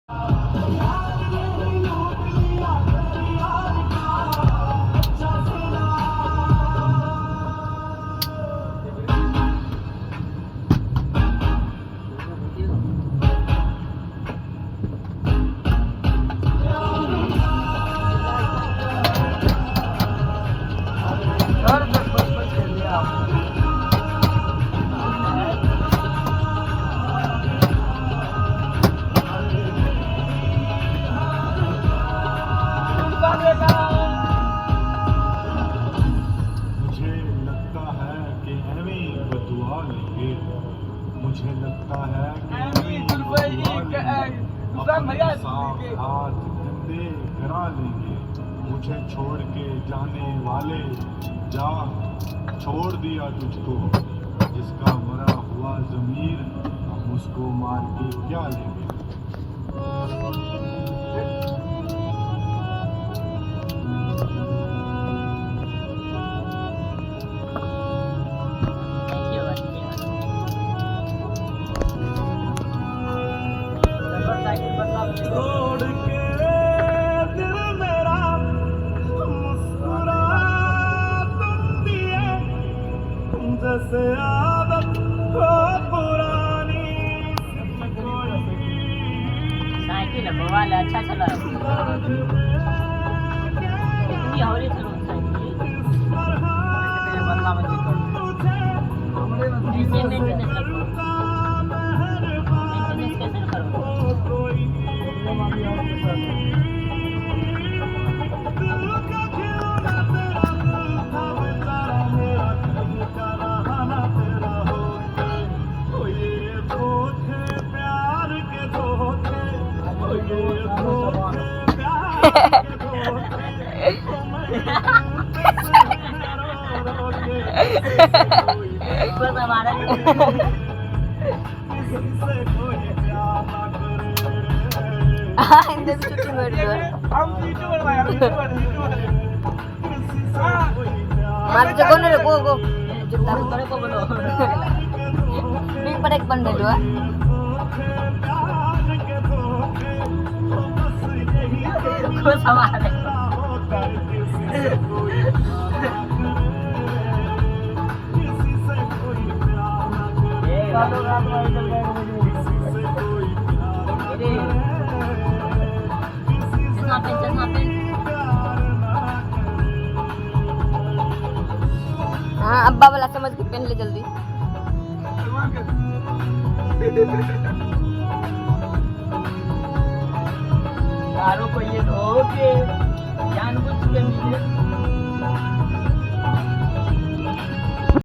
मुझे लगता है कि हाथ गंदे करा लेंगे। मुझे छोड़ के जाने वाले, जा छोड़ दिया तुझको। जिसका मरा हुआ ज़मीर, हम उसको मार के क्या लेंगे। छोड़ के दिल मेरा मुस्कुरा तुम दिए, जैसे आदत हो पुरानी। साइकिल भगवान अच्छा चला इतनी हौली चलो साइकिल ऐसे मेंटेनेंस रखो। मेंटेनेंस कैसे करो? இந்த சுற்றி வருது மற்ற கொண்டு போ போ நீ படக் பண்ணிடுவா हाँ अब्बा वाला समझ के पहन ले जल्दी। यारों को ये धोखे जानबूझ के मिले